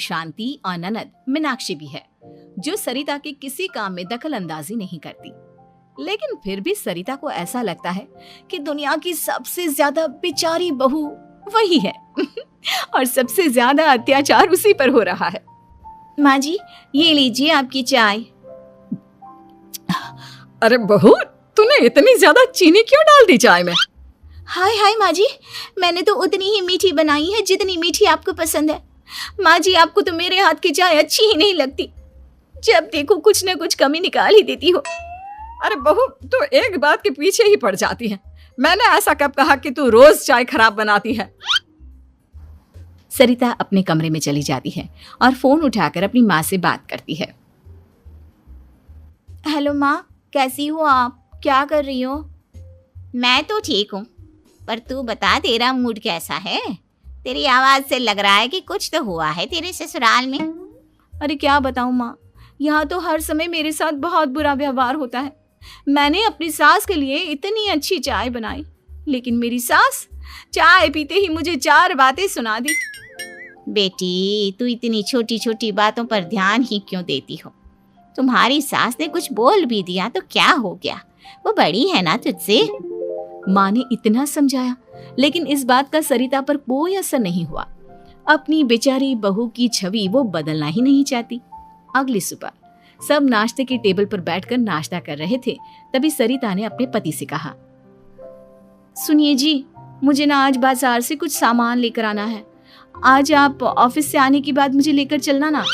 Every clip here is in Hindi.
शांति और ननद मीनाक्षी भी है, जो सरिता के किसी काम में दखल अंदाजी नहीं करती। लेकिन फिर भी सरिता को ऐसा लगता है कि दुनिया की सबसे ज्यादा बेचारी बहू वही है और सबसे ज्यादा अत्याचार उसी पर हो रहा है। माँ जी, ये लीजिए आपकी चाय। अरे बहू, तूने इतनी ज्यादा चीनी क्यों डाल दी चाय में? हाय हाय माँ जी, मैंने तो उतनी ही मीठी बनाई है जितनी मीठी आपको पसंद है। माँ जी, आपको तो मेरे हाथ की चाय अच्छी ही नहीं लगती। जब देखो कुछ न कुछ कमी निकाल ही देती हो। अरे बहू, तू एक बात के पीछे ही पड़ जाती है। मैंने ऐसा कब कहा कि तू रोज चाय खराब बनाती है? सरिता अपने कमरे में चली जाती है और फोन उठाकर अपनी माँ से बात करती है। हेलो माँ, कैसी हो आप? क्या कर रही हो? मैं तो ठीक हूँ, पर तू बता, तेरा मूड कैसा है? तेरी आवाज से लग रहा है कि कुछ तो हुआ है तेरे ससुराल में। अरे क्या बताऊँ माँ, यहाँ तो हर समय मेरे साथ बहुत बुरा व्यवहार होता है। मैंने अपनी सास के लिए इतनी अच्छी चाय बनाई, लेकिन मेरी सास चाय पीते ही मुझे 4 बातें सुना दी। बेटी, तू इतनी छोटी छोटी बातों पर ध्यान ही क्यों देती हो? तुम्हारी सास ने कुछ बोल भी दिया तो क्या हो गया, वो बड़ी है ना तुझसे। माँ ने इतना समझाया, लेकिन इस बात का सरिता पर कोई असर नहीं हुआ। अपनी बेचारी बहू की छवि वो बदलना ही नहीं चाहती। अगली सुबह सब नाश्ते के टेबल पर बैठकर नाश्ता कर रहे थे, तभी सरिता ने अपने पति से कहा, सुनिए जी, मुझे ना आज बाजार से कुछ सामान लेकर आना है। आज आप ऑफिस से आने के बाद मुझे लेकर चलना ना।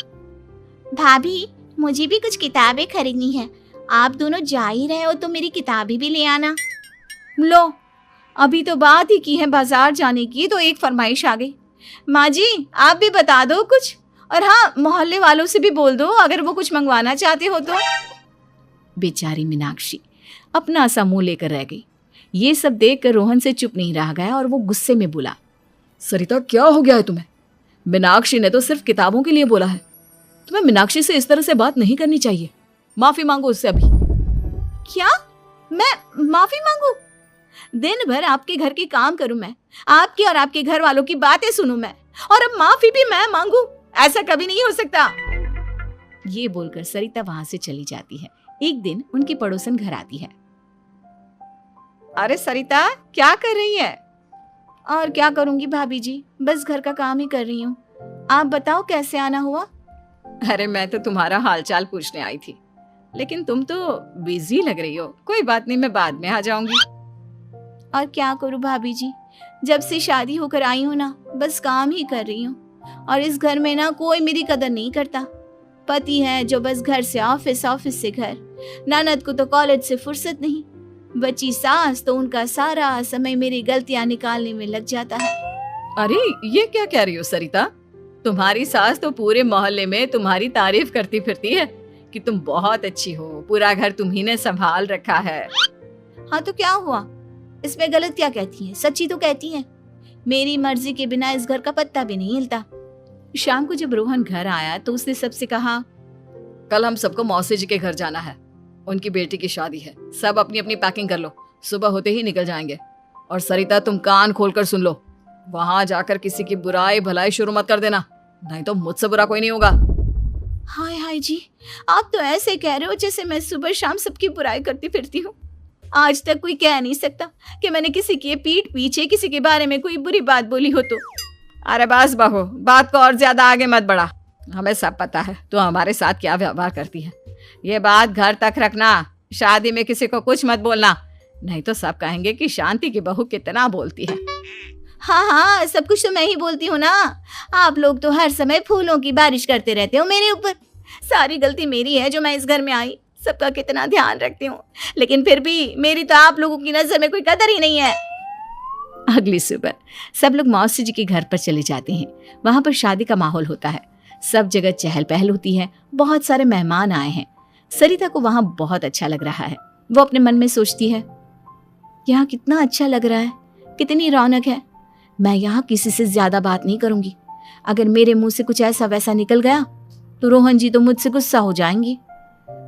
भाभी, मुझे भी कुछ किताबें खरीदनी है। आप दोनों जा ही रहे हो तो मेरी किताबें भी ले आना। लो, अभी तो बात ही की है बाजार जाने की, तो एक फरमाइश आ गई। माँ जी, आप भी बता दो कुछ, और हाँ, मोहल्ले वालों से भी बोल दो अगर वो कुछ मंगवाना चाहते हो तो। बेचारी मीनाक्षी अपना सा मुंह लेकर रह गई। ये सब देखकर रोहन से चुप नहीं रह गया और वो गुस्से में बोला, सरिता, क्या हो गया है तुम्हें? मीनाक्षी ने तो सिर्फ किताबों के लिए बोला है। तुम्हें मीनाक्षी से इस तरह से बात नहीं करनी चाहिए। माफी मांगो उससे अभी। क्या? मैं माफी मांगू? दिन भर आपके घर के काम करूं मैं, आपकी और आपके घर वालों की बातें सुनूं मैं, और अब माफी भी मैं मांगू? ऐसा कभी नहीं हो सकता। ये बोलकर सरिता वहां से चली जाती है। एक दिन उनकी पड़ोसन घर आती है। अरे सरिता, क्या कर रही है? और क्या करूंगी भाभी जी, बस घर का काम ही कर रही हूँ। आप बताओ कैसे आना हुआ? अरे मैं तो तुम्हारा हालचाल पूछने आई थी, लेकिन तुम तो बिजी लग रही हो। कोई बात नहीं, मैं बाद में आ जाऊंगी। और क्या करूं भाभी जी, जब से शादी होकर आई हूँ ना, बस काम ही कर रही हूँ। और इस घर में ना कोई मेरी कदर नहीं करता। पति है जो बस घर से ऑफिस, ऑफिस से घर। ननद को तो कॉलेज से फुर्सत नहीं। बची सास तो उनका सारा समय मेरी गलतियां निकालने में लग जाता है। अरे ये क्या कह रही हो सरिता? तुम्हारी सास तो पूरे मोहल्ले में तुम्हारी तारीफ करती फिरती है कि तुम बहुत अच्छी हो, पूरा घर तुम्ही ने संभाल रखा है। हाँ तो क्या हुआ, इसमें गलत क्या कहती है? सच्ची तो कहती है। मेरी मर्जी के बिना इस घर का पत्ता भी नहीं हिलता। शाम को जब रोहन घर आया तो उसने सबसे कहा, कल हम सबको मौसी जी के घर जाना है, उनकी बेटी की शादी है। सब अपनी अपनी पैकिंग कर लो, सुबह होते ही निकल जाएंगे। और सरिता, तुम कान खोलकर सुन लो, वहां जाकर किसी की बुराई भलाई शुरू मत कर देना, नहीं तो मुझसे बुरा कोई नहीं होगा। हाय हाय जी, आप तो ऐसे कह रहे हो जैसे मैं सुबह शाम सबकी बुराई करती फिरती हूँ। आज तक कोई कह नहीं सकता कि मैंने किसी के पीठ पीछे किसी के बारे में कोई बुरी बात बोली हो तो। अरे बस बहू, बात को और ज्यादा आगे मत बढ़ा। हमें सब पता है तू हमारे साथ क्या व्यवहार करती है। ये बात घर तक रखना, शादी में किसी को कुछ मत बोलना, नहीं तो सब कहेंगे कि शांति की बहू कितना बोलती है। हाँ हाँ, सब कुछ तो मैं ही बोलती हूँ ना। आप लोग तो हर समय फूलों की बारिश करते रहते हो मेरे ऊपर। सारी गलती मेरी है जो मैं इस घर में आई, सबका कितना ध्यान रखती हूँ, लेकिन फिर भी मेरी तो आप लोगों की नजर में कोई कदर ही नहीं है। अगली सुबह सब लोग मौसी जी के घर पर चले जाते हैं। वहां पर शादी का माहौल होता है, सब जगह चहल पहल होती है, बहुत सारे मेहमान आए हैं। सरिता को वहां बहुत अच्छा लग रहा है। वो अपने मन में सोचती है, यहाँ कितना अच्छा लग रहा है, कितनी रौनक है। मैं यहाँ किसी से ज्यादा बात नहीं करूंगी। अगर मेरे मुंह से कुछ ऐसा वैसा निकल गया तो रोहन जी तो मुझसे गुस्सा हो जाएंगी।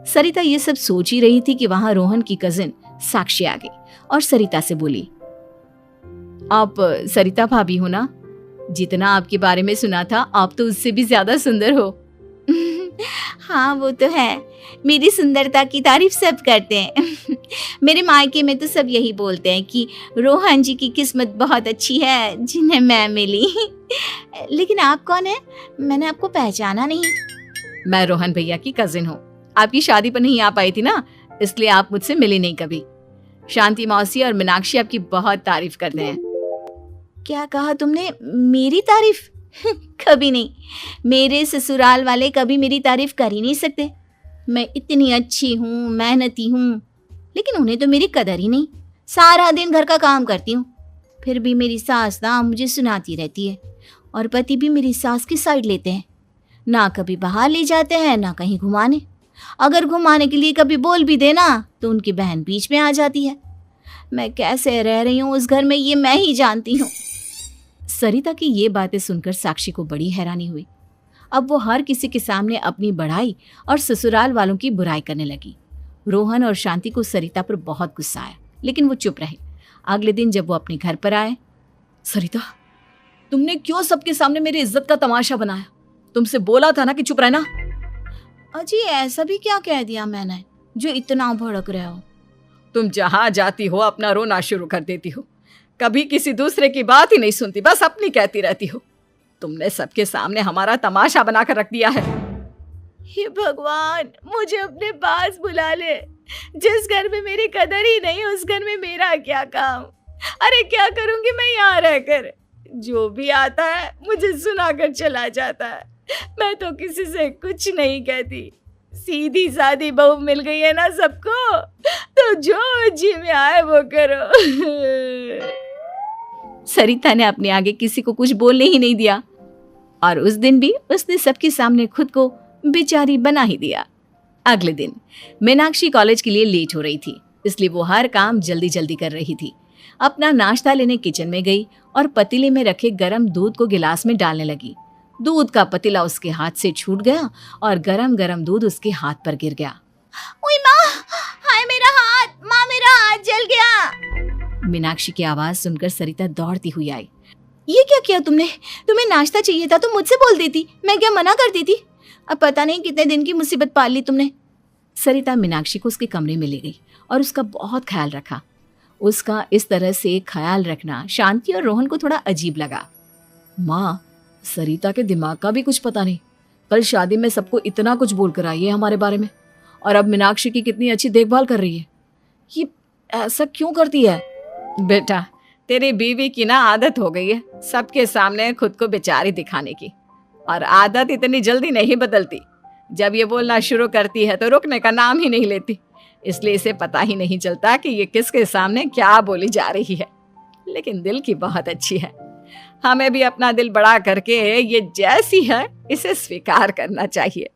सरिता ये सब सोच ही रही थी कि वहां रोहन की कजिन साक्षी आ गई और सरिता से बोली, आप सरिता भाभी हो ना? जितना आपके बारे में सुना था आप तो उससे भी ज्यादा सुंदर हो। हाँ वो तो है, मेरी सुंदरता की तारीफ सब करते हैं। मेरे मायके में तो सब यही बोलते हैं कि रोहन जी की किस्मत बहुत अच्छी है जिन्हें मैं मिली। लेकिन आप कौन है? मैंने आपको पहचाना नहीं। मैं रोहन भैया की कजिन हूँ। आपकी शादी पर नहीं आ पाई थी ना, इसलिए आप मुझसे मिली नहीं कभी। शांति मौसी और मीनाक्षी आपकी बहुत तारीफ करते हैं। क्या कहा तुमने? मेरी तारीफ? कभी नहीं, मेरे ससुराल वाले कभी मेरी तारीफ कर ही नहीं सकते। मैं इतनी अच्छी हूँ, मेहनती हूँ, लेकिन उन्हें तो मेरी कदर ही नहीं। सारा दिन घर का काम करती हूँ, फिर भी मेरी सास ना मुझे सुनाती रहती है, और पति भी मेरी सास की साइड लेते हैं। ना कभी बाहर ले जाते हैं, ना कहीं घुमाने। अगर घुमाने के लिए कभी बोल भी देना तो उनकी बहन बीच में आ जाती है। मैं कैसे रह रही हूँ उस घर में, ये मैं ही जानती हूँ। सरिता की ये बातें सुनकर साक्षी को बड़ी हैरानी हुई। अब वो हर किसी के सामने अपनी बढ़ाई और ससुराल वालों की बुराई करने लगी। रोहन और शांति को सरिता पर बहुत गुस्सा आया, लेकिन वो चुप रहे। अगले दिन जब वो अपने घर पर आए, सरिता तुमने क्यों सबके सामने मेरी इज्जत का तमाशा बनाया? तुमसे बोला था ना कि चुप रहना। अजी ऐसा भी क्या कह दिया मैंने जो इतना भड़क रहे हो? तुम जहां जाती हो अपना रोना शुरू कर देती हो, कभी किसी दूसरे की बात ही नहीं सुनती, बस अपनी कहती रहती हो। तुमने सबके सामने हमारा तमाशा बनाकर रख दिया है। हे भगवान, मुझे अपने पास बुला ले। जिस घर में मेरी कदर ही नहीं, उस घर में मेरा क्या काम? अरे क्या करूंगी मैं यहाँ रहकर? जो भी आता है मुझे सुनाकर चला जाता है। मैं तो किसी से कुछ नहीं कहती। सीधी सादी बहू मिल गई है ना सबको, तो जो जी में आए वो करो। सरिता ने अपने आगे किसी को कुछ बोलने ही नहीं दिया, और उस दिन भी उसने सबके सामने खुद को बेचारी बना ही दिया। अगले दिन मीनाक्षी कॉलेज के लिए लेट हो रही थी, इसलिए वो हर काम जल्दी जल्दी कर रही थी। अपना नाश्ता लेने किचन में गई और पतीले में रखे गरम दूध को गिलास में डालने लगी। दूध का पतीला उसके हाथ से छूट गया और गरम गरम दूध उसके हाथ पर गिर गया। ओए माँ, हाय मेरा हाथ, माँ मेरा हाथ जल गया। मीनाक्षी की आवाज सुनकर सरिता दौड़ती हुई आई। ये क्या किया तुमने? तुम्हें नाश्ता चाहिए था तो मुझसे बोल देती, मैं क्या मना कर देती? अब पता नहीं कितने दिन की मुसीबत पाल ली तुमने। सरिता मीनाक्षी को उसके कमरे में ले गई और उसका बहुत ख्याल रखा। उसका इस तरह से ख्याल रखना शांति और रोहन को थोड़ा अजीब लगा। माँ, सरिता के दिमाग का भी कुछ पता नहीं। कल शादी में सबको इतना कुछ बोलकर आई है हमारे बारे में, और अब मीनाक्षी की कितनी अच्छी देखभाल कर रही है। ये ऐसा क्यों करती है? बेटा, तेरी बीवी की ना आदत हो गई है सबके सामने खुद को बेचारी दिखाने की, और आदत इतनी जल्दी नहीं बदलती। जब ये बोलना शुरू करती है तो रुकने का नाम ही नहीं लेती, इसलिए इसे पता ही नहीं चलता कि ये किसके सामने क्या बोली जा रही है। लेकिन दिल की बहुत अच्छी है। हमें भी अपना दिल बड़ा करके ये जैसी है इसे स्वीकार करना चाहिए।